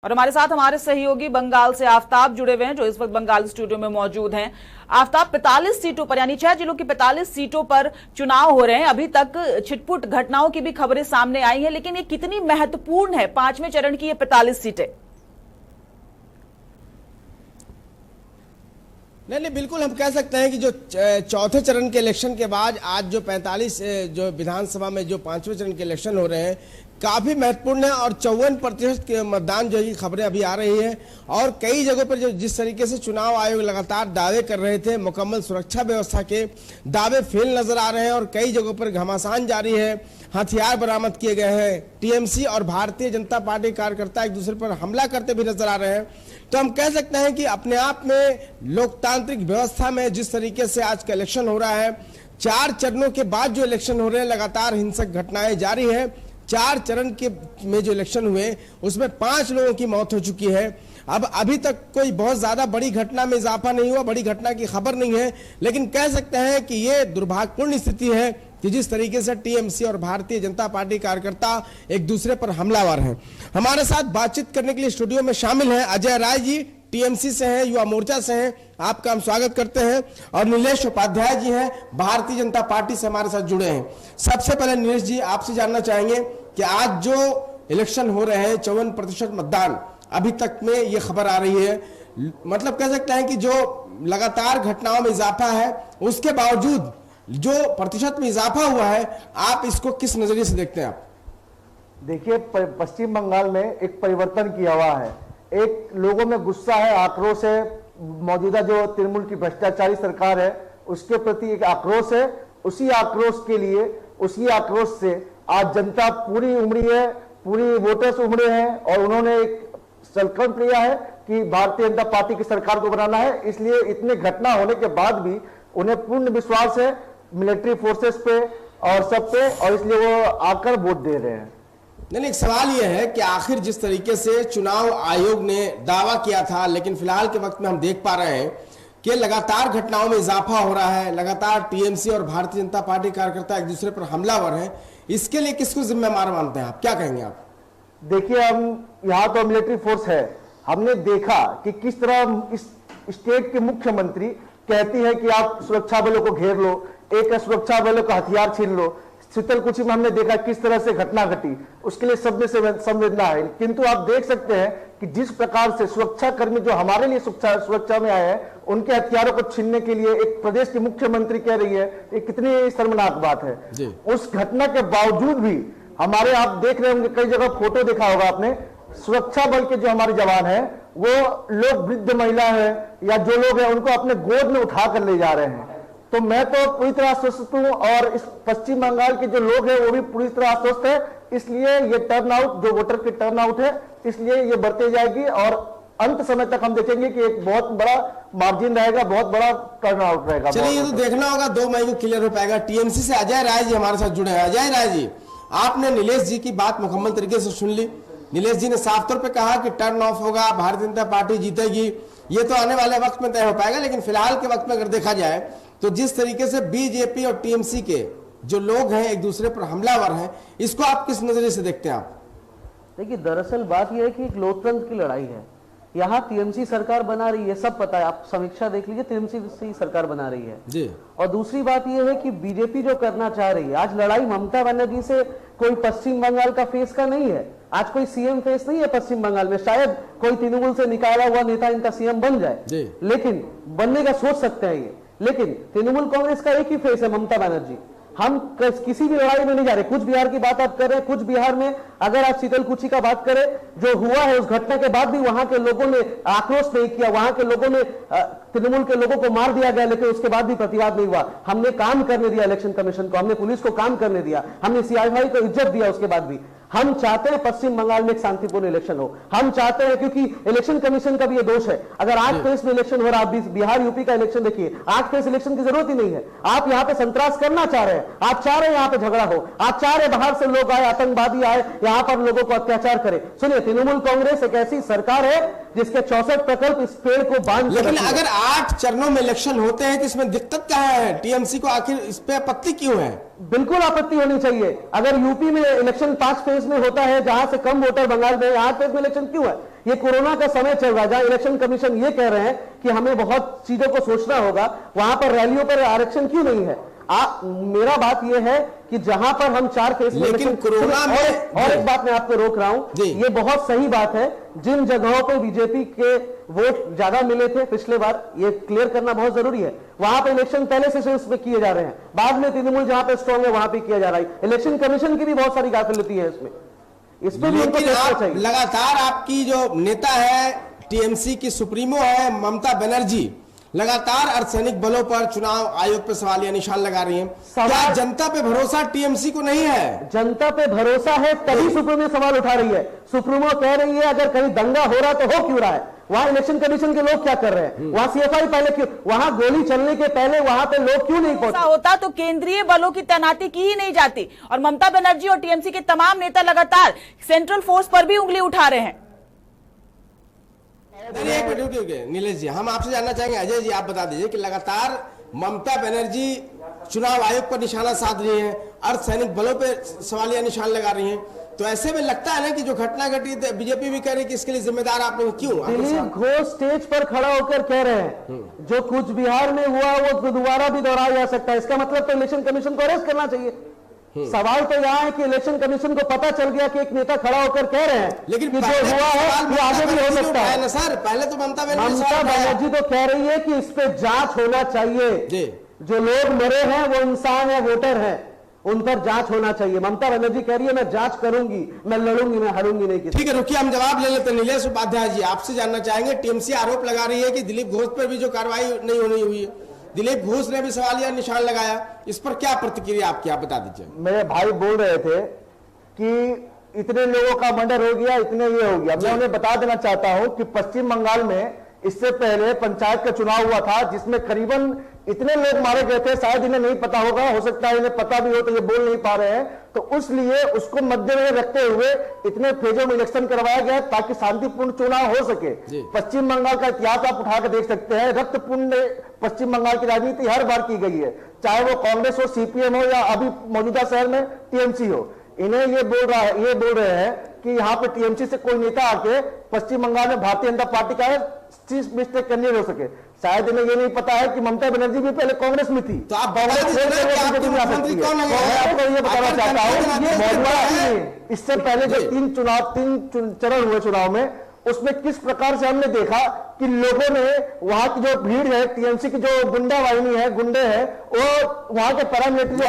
और हमारे साथ हमारे सहयोगी बंगाल से आफताब जुड़े हुए हैं, जो इस वक्त बंगाल स्टूडियो में मौजूद हैं। आफताब, 45 सीटों पर यानी 6 जिलों की 45 सीटों पर चुनाव हो रहे हैं। अभी तक छिटपुट घटनाओं की भी खबरें सामने आई हैं, लेकिन ये कितनी महत्वपूर्ण है 5वें चरण की ये 45 सीटें? नहीं, बिल्कुल हम कह सकते हैं कि जो चौथे चरण के इलेक्शन के बाद आज जो 45 जो विधानसभा में जो 5वें चरण के इलेक्शन हो रहे हैं काफ़ी महत्वपूर्ण है और 54% के मतदान जो है खबरें अभी आ रही है। और कई जगहों पर जो जिस तरीके से चुनाव आयोग लगातार दावे कर रहे थे, मुकम्मल सुरक्षा व्यवस्था के दावे फेल नजर आ रहे हैं और कई जगहों पर घमासान जारी है, हथियार बरामद किए गए हैं। टीएमसी और भारतीय जनता पार्टी कार्यकर्ता एक दूसरे पर हमला करते भी नजर आ रहे हैं। तो हम कह सकते हैं कि अपने आप में लोकतांत्रिक व्यवस्था में जिस तरीके से आज का इलेक्शन हो रहा है, 4 चरणों के बाद जो इलेक्शन हो रहे हैं लगातार हिंसक घटनाएं जारी है। 4 चरण के में जो इलेक्शन हुए उसमें 5 लोगों की मौत हो चुकी है। अब अभी तक कोई बहुत ज्यादा बड़ी घटना में इजाफा नहीं हुआ, बड़ी घटना की खबर नहीं है, लेकिन कह सकते हैं कि ये दुर्भाग्यपूर्ण स्थिति है कि जिस तरीके से टीएमसी और भारतीय जनता पार्टी कार्यकर्ता एक दूसरे पर हमलावर हैं। हमारे साथ बातचीत करने के लिए स्टूडियो में शामिल हैं अजय राय जी, टीएमसी से हैं, युवा मोर्चा से हैं, आपका हम स्वागत करते हैं। और नीलेश उपाध्याय जी हैं, भारतीय जनता पार्टी से हमारे साथ जुड़े हैं। सबसे पहले नीलेश जी, आपसे जानना चाहेंगे कि आज जो इलेक्शन हो रहे हैं 54% मतदान अभी तक में ये खबर आ रही है, मतलब कह सकते हैं कि जो लगातार घटनाओं में इजाफा है उसके बावजूद जो प्रतिशत में इजाफा हुआ है, आप इसको किस नजरिए से देखते हैं? आप देखिए, पश्चिम बंगाल में एक परिवर्तन की हवा है, एक लोगों में गुस्सा है, आक्रोश है। मौजूदा जो तृणमूल की भ्रष्टाचारी सरकार है उसके प्रति एक आक्रोश है। उसी आक्रोश के लिए, उसी आक्रोश से आज जनता पूरी उमड़ी है, पूरी वोटर्स उमड़े हैं और उन्होंने एक संकल्प लिया है कि भारतीय जनता पार्टी की सरकार को बनाना है। इसलिए इतने घटना होने के बाद भी उन्हें पूर्ण विश्वास है मिलिट्री फोर्सेस पे और सब पे, और इसलिए वो आकर वोट दे रहे हैं। नहीं, एक सवाल यह है कि आखिर जिस तरीके से चुनाव आयोग ने दावा किया था, लेकिन फिलहाल के वक्त में हम देख पा रहे हैं कि लगातार घटनाओं में इजाफा हो रहा है, लगातार टीएमसी और भारतीय जनता पार्टी कार्यकर्ता एक दूसरे पर हमलावर हैं। इसके लिए किसको जिम्मेदार मानते हैं आप? क्या कहेंगे आप? देखिए, हम यहाँ तो मिलिट्री फोर्स है, हमने देखा कि किस तरह इस स्टेट के मुख्यमंत्री कहती है कि आप सुरक्षा बलों को घेर लो, एक सुरक्षा बलों का हथियार छीन लो। शीतलकुची में हमने देखा किस तरह से घटना घटी, उसके लिए सब में संवेदना है। किंतु आप देख सकते हैं कि जिस प्रकार से सुरक्षा कर्मी जो हमारे लिए सुरक्षा में आए हैं, उनके हथियारों को छीनने के लिए एक प्रदेश की मुख्यमंत्री कह रही है, ये कितनी शर्मनाक बात है। उस घटना के बावजूद भी हमारे, आप देख रहे होंगे कई जगह फोटो देखा होगा आपने, सुरक्षा बल के जो हमारे जवान हैं वो लोग, वृद्ध महिला है या जो लोग हैं, उनको अपने गोद में उठा कर ले जा रहे हैं। तो मैं तो पूरी तरह आश्वस्त हूं और इस पश्चिम बंगाल के जो लोग हैं वो भी पूरी तरह आश्वस्त है। इसलिए ये टर्नआउट, जो वोटर की टर्नआउट है, इसलिए ये बढ़ते जाएगी और अंत समय तक हम देखेंगे कि एक बहुत बड़ा मार्जिन रहेगा, बहुत बड़ा टर्नआउट रहेगा। चलिए, ये तो देखना होगा, 2 मई को क्लियर हो पाएगा। टीएमसी से अजय राय जी हमारे साथ जुड़े हैं। अजय राय जी, आपने नीलेश जी की बात मुकम्मल तरीके से सुन ली। नीलेश जी ने साफ तौर पे कहा कि टर्न ऑफ होगा, भारतीय जनता पार्टी जीतेगी। ये तो आने वाले वक्त में तय हो पाएगा, लेकिन फिलहाल के वक्त में अगर देखा जाए तो जिस तरीके से बीजेपी और टीएमसी के जो लोग हैं एक दूसरे पर हमलावर हैं, इसको आप किस नजरिए से देखते हैं? आप देखिए, दरअसल बात यह है कि एक लोकतंत्र की लड़ाई है। यहाँ टीएमसी सरकार बना रही है, सब पता है, आप समीक्षा देख लीजिए, टीएमसी सरकार बना रही है जी। और दूसरी बात यह है कि बीजेपी जो करना चाह रही है, आज लड़ाई ममता बनर्जी से कोई पश्चिम बंगाल का फेस का नहीं है, आज कोई सीएम फेस नहीं है पश्चिम बंगाल में। शायद कोई तृणमूल से निकाला हुआ नेता इनका सीएम बन जाए, लेकिन बनने का सोच सकते हैं ये, लेकिन तृणमूल कांग्रेस का एक ही फेस है, ममता बनर्जी। हम किसी भी लड़ाई में नहीं जा रहे। कुछ बिहार की बात आप कर रहे हैं, कुछ बिहार में अगर आप शीतलकुची का बात करें, जो हुआ है उस घटना के बाद भी वहां के लोगों ने आक्रोश नहीं किया, वहां के लोगों ने, तृणमूल के लोगों को मार दिया गया, लेकिन उसके बाद भी प्रतिवाद नहीं हुआ। हमने काम करने दिया इलेक्शन कमीशन को, हमने पुलिस को काम करने दिया, हमने सीआईआई को इज्जत दिया। उसके बाद भी हम चाहते हैं पश्चिम बंगाल में एक शांतिपूर्ण इलेक्शन हो, हम चाहते हैं, क्योंकि इलेक्शन कमीशन का भी ये दोष है। अगर 8 फेज में इलेक्शन हो रहा है, बिहार यूपी का इलेक्शन देखिए, 8 फेज इलेक्शन की जरूरत ही नहीं है। आप यहाँ पे संतरास करना चाह रहे हैं, आप चाह रहे हैं यहाँ पे झगड़ा हो, आप चाह रहे बाहर से लोग आए, आतंकवादी आए, यहाँ पर लोगों को अत्याचार करे। सुनिए, तृणमूल कांग्रेस एक ऐसी सरकार है जिसके 64 प्रकल्प इस पेड़ को बांध। लेकिन अगर 8 चरणों में इलेक्शन होते हैं तो इसमें दिक्कत क्या है? टीएमसी को आखिर इस पे आपत्ति क्यों है? बिल्कुल आपत्ति होनी चाहिए। अगर यूपी में इलेक्शन 5 फेज में होता है, जहां से कम वोटर बंगाल में, 8 फेज में इलेक्शन क्यों है? ये कोरोना का समय चल रहा है, जहां इलेक्शन कमीशन ये कह रहे हैं कि हमें बहुत चीजों को सोचना होगा, वहां पर रैलियों पर आरक्षण क्यों नहीं है? मेरा बात यह है कि जहां पर हम 4 फेज में लेकिन कोरोना में और एक बात मैं आपको रोक रहा हूं, ये बहुत सही बात है, जिन जगहों पे बीजेपी के वोट ज्यादा मिले थे पिछले बार, ये क्लियर करना बहुत जरूरी है, वहां पे इलेक्शन पहले से इसमें किए जा रहे हैं, बाद में तृणमूल जहां पे स्ट्रांग है वहां पे किया जा रहा है। इलेक्शन कमीशन की भी बहुत सारी गाफिलती है इसमें, इस पे भी उनको सोचना चाहिए। लगातार आपकी जो नेता है, टीएमसी की सुप्रीमो है ममता बनर्जी, लगातार अर्धसैनिक बलों पर, चुनाव आयोग पर सवालिया निशान लगा रही हैं। क्या जनता पे भरोसा टीएमसी को नहीं है? जनता पे भरोसा है, तभी सुप्रीमो सवाल उठा रही है। सुप्रीमो कह रही है अगर कहीं दंगा हो रहा तो हो क्यों रहा है, वहां इलेक्शन कमीशन के लोग क्या कर रहे हैं, वहां सीएफआई पहले क्यों, वहां गोली चलने के पहले वहां पे लोग क्यों नहीं पहुंचे? होता तो केंद्रीय बलों की तैनाती की ही नहीं जाती, और ममता बनर्जी और टीएमसी के तमाम नेता लगातार सेंट्रल फोर्स पर भी उंगली उठा रहे हैं। एक मिनट रुकिए नीलेश जी, हम आपसे जानना चाहेंगे, अजय जी आप बता दीजिए कि लगातार ममता बनर्जी चुनाव आयोग पर निशाना साध रही हैं, अर्धसैनिक बलों पर सवालिया निशान लगा रही हैं, तो ऐसे में लगता है ना कि जो घटना घटी बीजेपी भी कह रही है कि इसके लिए जिम्मेदार आप लोग क्यों? दिलीप घोष स्टेज पर खड़ा होकर कह रहे हैं जो कुछ बिहार में हुआ वो दोबारा भी दोहराया जा सकता है, इसका मतलब तो इलेक्शन कमीशन को अरेस्ट करना चाहिए। सवाल तो यहाँ है कि इलेक्शन कमीशन को पता चल गया कि एक नेता खड़ा होकर कह रहे हैं, लेकिन कि जो हुआ है वो आगे भी हो सकता है ना सर। पहले तो ममता बनर्जी तो कह रही है कि इस पे जांच होना चाहिए, जो लोग मरे हैं वो इंसान है, वोटर है, उन पर जांच होना चाहिए। ममता बनर्जी कह रही है मैं जांच करूंगी, मैं लड़ूंगी, मैं हारूंगी नहीं। ठीक है, रुकिए हम जवाब ले लेते हैं। नीलेश उपाध्याय जी आपसे जानना चाहेंगे, टीएमसी आरोप लगा रही है कि दिलीप घोष पर भी जो कार्रवाई नहीं होनी हुई है, दिलीप घोष ने भी सवालिया निशान लगाया, इस पर क्या प्रतिक्रिया आपकी, आप बता दीजिए। मेरे भाई बोल रहे थे कि इतने लोगों का मर्डर हो गया, इतने ये हो गया। मैं उन्हें बता देना चाहता हूं कि पश्चिम बंगाल में इससे पहले पंचायत का चुनाव हुआ था जिसमें करीबन इतने लोग मारे गए थे, शायद इन्हें नहीं पता होगा, हो सकता है इन्हें पता भी हो तो ये बोल नहीं पा रहे हैं, तो इसलिए उसको मद्देनजर रखते हुए इतने फेजों में इलेक्शन करवाया गया ताकि शांतिपूर्ण चुनाव हो सके। पश्चिम बंगाल का इतिहास आप उठाकर देख सकते हैं, रक्तपूर्ण पश्चिम बंगाल की राजनीति हर बार की गई है, चाहे वो कांग्रेस हो, सीपीएम हो या अभी मौजूदा शहर में टीएमसी हो। इन्हें ये बोल रहे हैं कि यहाँ पे टीएमसी से कोई नेता आके पश्चिम बंगाल में भारतीय जनता पार्टी का चीफ मिनिस्टर कैंडिडेट हो सके। शायद इन्हें ये नहीं पता है कि ममता बनर्जी भी पहले कांग्रेस में थी, तो आप मुख्यमंत्री कौन है? मैं आपको ये बताना चाहता हूँ, इससे पहले जो 3 चरण हुए चुनाव में, उसमें किस प्रकार से हमने देखा कि लोगों ने वहां की जो भीड़ है, टीएमसी की जो गुंडा वाहिनी है, गुंडे हैं, वो वहां के पैरामिलिट्री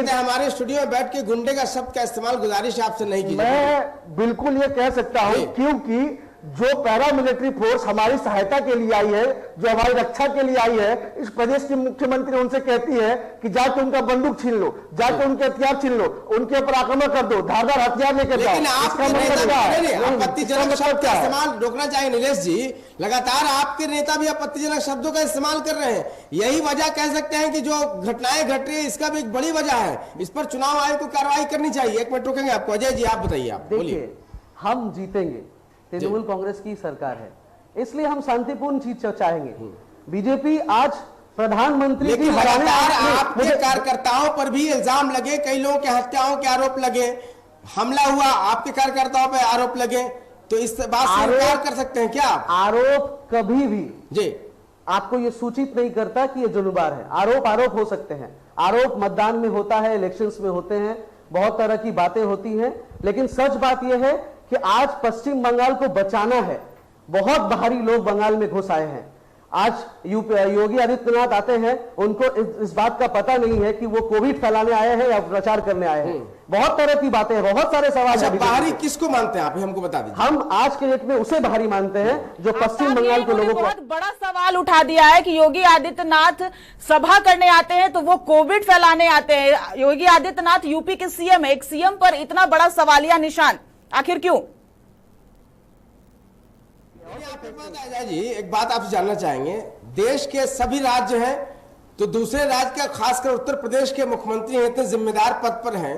हमारे स्टूडियो में बैठ के गुंडे का शब्द का इस्तेमाल गुजारिश आपसे नहीं की। मैं बिल्कुल ये कह सकता हूं क्योंकि जो पैरामिलिट्री फोर्स हमारी सहायता के लिए आई है, जो हमारी रक्षा के लिए आई है, इस प्रदेश की मुख्यमंत्री उनसे कहती है कि जाके उनका बंदूक छीन लो, जाके उनके हथियार छीन लो, उनके ऊपर आक्रमण कर दो, धारदार हथियार लेकर जाओ। आपत्तिजनक शब्द का इस्तेमाल रोकना चाहिए नीलेश जी। लगातार आपके नेता भी आपत्तिजनक शब्दों का इस्तेमाल कर रहे हैं, यही वजह कह सकते हैं कि जो घटनाएं घट रही है इसका भी एक बड़ी वजह है, इस पर चुनाव आयोग को कार्रवाई करनी चाहिए। एक मिनट रुकेंगे आपको। अजय जी आप बताइए, आप बोलिए। हम जीतेंगे, तृणमूल कांग्रेस की सरकार है, इसलिए हम शांतिपूर्ण चीज चाहेंगे। बीजेपी आज प्रधानमंत्री की आपके कार्यकर्ताओं पर भी इल्जाम लगे, कई लोगों के हत्याओं के आरोप लगे, हमला हुआ आपके कार्यकर्ताओं पर आरोप लगे, तो इस बात से इनकार कर सकते हैं क्या? आरोप कभी भी जी आपको ये सूचित नहीं करता कि ये जुर्मबार है। आरोप हो सकते हैं, आरोप मतदान में होता है, इलेक्शंस में होते हैं, बहुत तरह की बातें होती हैं, लेकिन सच बात यह है कि आज पश्चिम बंगाल को बचाना है। बहुत बाहरी लोग बंगाल में घुस आए हैं। आज योगी आदित्यनाथ आते हैं, उनको इस बात का पता नहीं है कि वो कोविड फैलाने आए हैं या प्रचार करने आए हैं। बहुत तरह की बातें हैं, बहुत सारे सवाल हैं। बाहरी किसको मानते हैं आप, हमको बता दीजिए। हम आज के डेट में उसे बाहरी मानते हैं जो पश्चिम बंगाल के लोगों को। बहुत बड़ा सवाल उठा दिया है कि योगी आदित्यनाथ सभा करने आते हैं तो वो कोविड फैलाने आते हैं। योगी आदित्यनाथ यूपी के सीएम है, एक सीएम पर इतना बड़ा सवालिया निशान आखिर क्यों? जी एक बात आपसे जानना चाहेंगे, देश के सभी राज्य हैं तो दूसरे राज्य का, खासकर उत्तर प्रदेश के मुख्यमंत्री हैं, इतने जिम्मेदार पद पर हैं,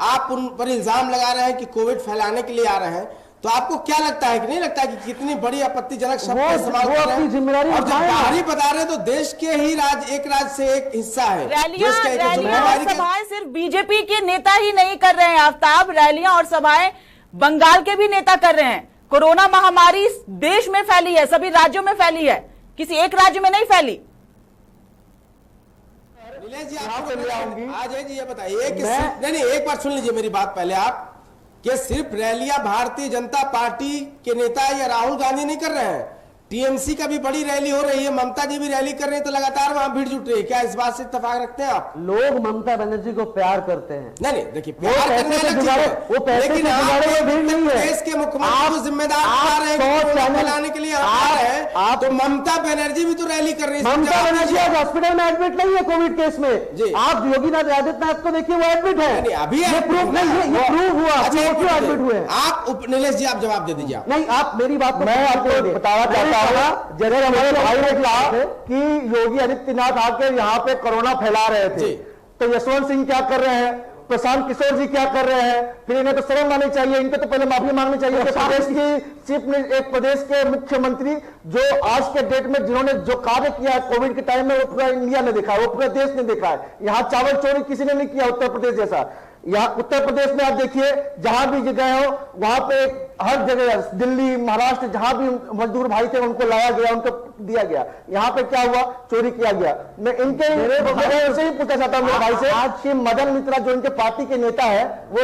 आप उन पर इल्जाम लगा रहे हैं कि कोविड फैलाने के लिए आ रहे हैं, तो आपको क्या लगता है कि नहीं लगता कि कितनी बड़ी आपत्तिजनक शब्द का इस्तेमाल कर रहे हैं? जिम्मेदारी और बाहरी बता रहे हैं तो देश के ही राज्य, एक राज्य से एक हिस्सा है। रैलियां और सभाएं सिर्फ बीजेपी के नेता ही नहीं कर रहे हैं आफ्ताब, रैलियां और सभाएं बंगाल के भी नेता कर रहे हैं। कोरोना महामारी देश में फैली है, सभी राज्यों में फैली है, किसी एक राज्य में नहीं फैली। नीलेश जी आप आज है जी, ये बताइए कि नहीं एक बार सुन लीजिए मेरी बात पहले आप, कि सिर्फ रैलियां भारतीय जनता पार्टी के नेता या राहुल गांधी नहीं कर रहे हैं, टीएमसी का भी बड़ी रैली हो रही है, ममता जी भी रैली कर रही है, तो लगातार वहां भीड़ जुट रही है। क्या इस बात से इत्तेफाक रखते हैं आप? लोग ममता बनर्जी को प्यार करते हैं। नहीं देखिए, प्यार करने अलग चीज है, लेकिन देश के मुख्यमंत्री को जिम्मेदार फैलाने के लिए आ रहे हैं, तो ममता बनर्जी भी तो रैली कर रही है। ममता बनर्जी आज हॉस्पिटल में एडमिट नहीं है कोविड केस में। आप योगीनाथ आदित्यनाथ को देखिए, वो एडमिट है। अभी प्रूव हुआ क्यों एडमिट हुए। आप नीलेश जी आप जवाब दे दीजिए। नहीं, आप मेरी बात मैं आपको बताना चाहता हूँ, जैसे हमारे भाई ने कहा कि योगी आदित्यनाथ आके यहाँ पे कोरोना फैला रहे थे, तो यशवंत सिंह क्या कर रहे हैं, प्रशांत किशोर जी क्या कर रहे हैं, फिर इन्हें तो शर्म आनी चाहिए, इनके तो पहले माफी मांगनी चाहिए। प्रदेश की चीफ एक प्रदेश के मुख्यमंत्री जो आज के डेट में जिन्होंने जो कार्य किया है कोविड के टाइम में, वो पूरा इंडिया ने देखा है, वो पूरा देश ने देखा है। यहाँ चावल चोरी किसी ने नहीं किया उत्तर प्रदेश जैसा। यहाँ उत्तर प्रदेश में आप देखिए, जहां भी जगह हो वहां पे हर जगह, दिल्ली महाराष्ट्र जहां भी मजदूर भाई थे उनको लाया गया, उनको दिया गया। यहाँ पे क्या हुआ, चोरी किया गया। मैं इनके से ही पूछना चाहता हूँ मेरे भाई से, आज की मदन मित्रा जो इनके पार्टी के नेता है, वो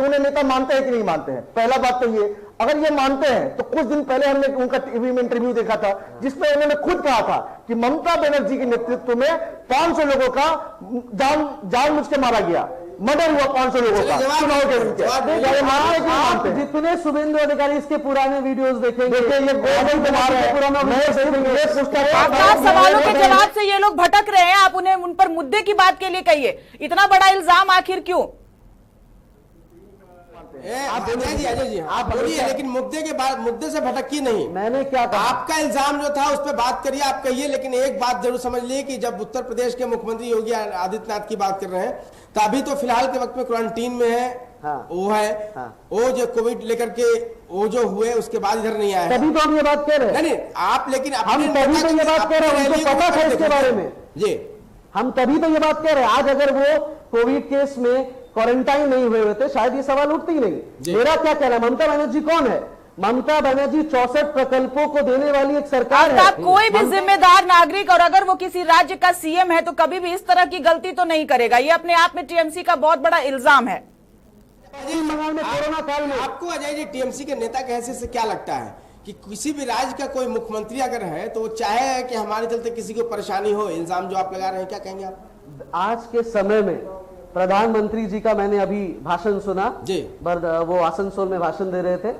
उन्हें नेता मानते हैं कि नहीं मानते हैं? पहला बात तो ये, अगर ये मानते हैं तो कुछ दिन पहले हमने उनका टीवी में इंटरव्यू देखा था, जिसमें उन्होंने खुद कहा था कि ममता बनर्जी के नेतृत्व में 500 लोगों का जान मुझ के मारा गया, मर्डर हुआ 500 लोगों का चुनाव के दिन। आप जितने शुभेंदु अधिकारी इसके पुराने वीडियोस देखेंगे, आपका सवालों के जवाब से ये लोग भटक रहे हैं, आप उन्हें उन पर मुद्दे की बात के लिए कहिए, इतना बड़ा इल्जाम आखिर क्यों? आप बोलिए, लेकिन मुद्दे से भटकिए नहीं। मैंने क्या कहा? आपका इल्जाम जो था उस पर बात करिए, आप कहिए, लेकिन एक बात जरूर समझ लीजिए कि जब उत्तर प्रदेश के मुख्यमंत्री योगी आदित्यनाथ की बात कर रहे हैं, तो अभी तो फिलहाल के वक्त में क्वारंटीन में है। हाँ, वो है हाँ, वो जो कोविड लेकर के वो जो हुए उसके बाद इधर नहीं आया। तभी तो हम ये बात कह रहे हैं। नहीं आप, लेकिन हम तभी तो ये बात कह रहे हैं, उनको पता था इसके बारे में जी, हम तभी तो ये बात कह रहे हैं। आज अगर वो कोविड केस में क्वारंटाइन नहीं हुए थे, शायद ये सवाल उठते ही नहीं। मेरा क्या कहना है, ममता बनर्जी कौन है? ममता बनर्जी 64 प्रकल्पों को देने वाली एक सरकार है। कोई भी जिम्मेदार नागरिक, और अगर वो किसी राज्य का सीएम है, तो कभी भी इस तरह की गलती तो नहीं करेगा। ये अपने आप में टीएमसी का बहुत बड़ा इल्जाम है। बंगाल में कोरोना काल में आपको अजय जी टीएमसी के नेता के हैसियत से क्या लगता है कि किसी भी राज्य का कोई मुख्यमंत्री अगर है तो वो चाहे कि हमारे चलते किसी को परेशानी हो, इल्जाम जो आप लगा रहे हैं, क्या कहेंगे आप? आज के समय में प्रधानमंत्री जी का मैंने अभी भाषण सुना जी, वो आसनसोल में भाषण दे रहे थे,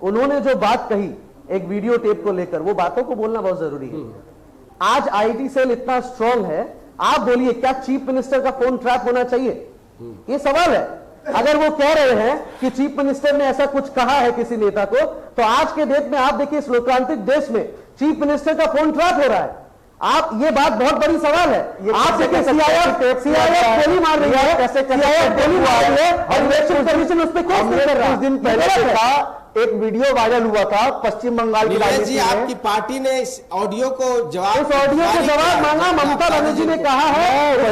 उन्होंने जो बात कही एक वीडियो टेप को लेकर, वो बातों को बोलना बहुत जरूरी है। आज आईटी सेल इतना स्ट्रांग है, आप बोलिए क्या चीफ मिनिस्टर का फोन ट्रैप होना चाहिए? ये सवाल है। अगर वो कह रहे हैं कि चीफ मिनिस्टर ने ऐसा कुछ कहा है किसी नेता को, तो आज के डेट में आप देखिए इस लोकतांत्रिक देश में चीफ मिनिस्टर का फोन ट्रैप हो रहा है। आप, ये बात बहुत बड़ी सवाल है। आप देखिए सीआईए गोली मार रही है, सीआईए गोली मार रही है और इलेक्शन कमीशन उस पर केस नहीं कर रहा। कुछ दिन पहले एक वीडियो वायरल हुआ था पश्चिम बंगाल की राजनीति में। आपकी पार्टी ने इस ऑडियो को जवाब, इस ऑडियो का जवाब मांगा। ममता बनर्जी ने कहा है, अगर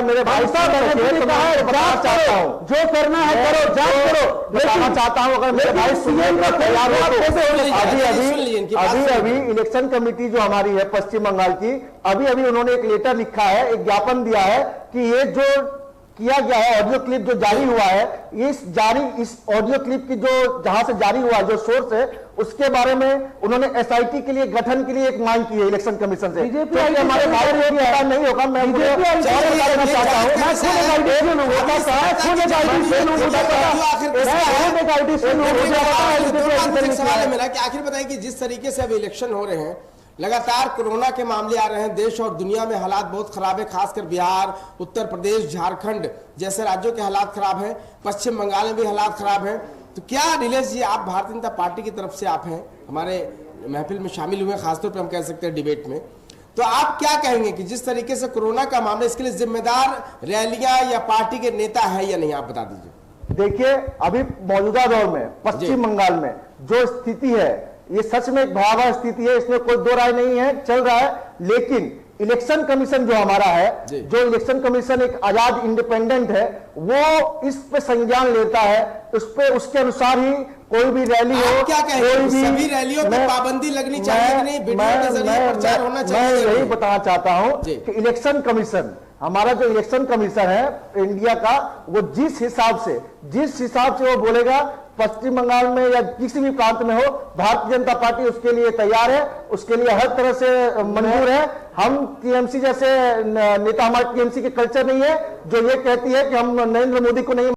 मेरे भाई बनर्जी ने कहा है जो करना है करो, जांच करो। बताना चाहता हूं, अगर मेरे भाई सीएम का तैयार अभी इलेक्शन कमेटी जो हमारी है पश्चिम बंगाल की, अभी उन्होंने एक लेटर लिखा है, एक ज्ञापन दिया है कि ये जो किया गया है ऑडियो क्लिप जो जारी हुआ है, इस ऑडियो क्लिप की जो जहां से जारी हुआ जो सोर्स है, उसके बारे में उन्होंने एसआईटी के लिए गठन के लिए एक मांग की है इलेक्शन कमीशन से। बीजेपी हमारे भाई नहीं होगा, मैं सवाल है मेरा कि आखिर बताइए कि जिस तरीके से अब इलेक्शन हो रहे हैं, लगातार कोरोना के मामले आ रहे हैं, देश और दुनिया में हालात बहुत खराब है, खासकर बिहार, उत्तर प्रदेश, झारखंड जैसे राज्यों के हालात खराब हैं, पश्चिम बंगाल में भी हालात खराब हैं। तो क्या नीलेश जी, आप भारतीय जनता पार्टी की तरफ से आप हैं, हमारे महफिल में शामिल हुए, खासतौर पर हम कह सकते हैं डिबेट में, तो आप क्या कहेंगे कि जिस तरीके से कोरोना का मामला, इसके लिए जिम्मेदार रैलियां या पार्टी के नेता है या नहीं, आप बता दीजिए। देखिए, अभी मौजूदा दौर में पश्चिम बंगाल में जो स्थिति है, ये सच में एक भयावह स्थिति है, इसमें कोई दो राय नहीं है, चल रहा है। लेकिन इलेक्शन कमीशन जो हमारा है, जो इलेक्शन कमीशन एक आजाद इंडिपेंडेंट है, वो इस पे संज्ञान लेता है, उस पे उसके अनुसार ही कोई भी रैली हो, आप क्या कहेंगे? कोई भी सभी रैलियों पे पाबंदी लगनी चाहिए कि नहीं? वीडियो के जरिए प्रचार होना चाहिए? मैं यही बताना चाहता हूं जी। कि इलेक्शन कमीशन, हमारा जो इलेक्शन कमीशन है इंडिया का, वो जिस हिसाब से वो बोलेगा, पश्चिम बंगाल में या किसी भी प्रांत में हो, भारतीय जनता पार्टी उसके लिए तैयार है, उसके लिए हर तरह से मंजूर है। हम टीएमसी जैसे नेता, हमारे टीएमसी के कल्चर नहीं है जो ये कहती है कि हम नरेंद्र मोदी को नहीं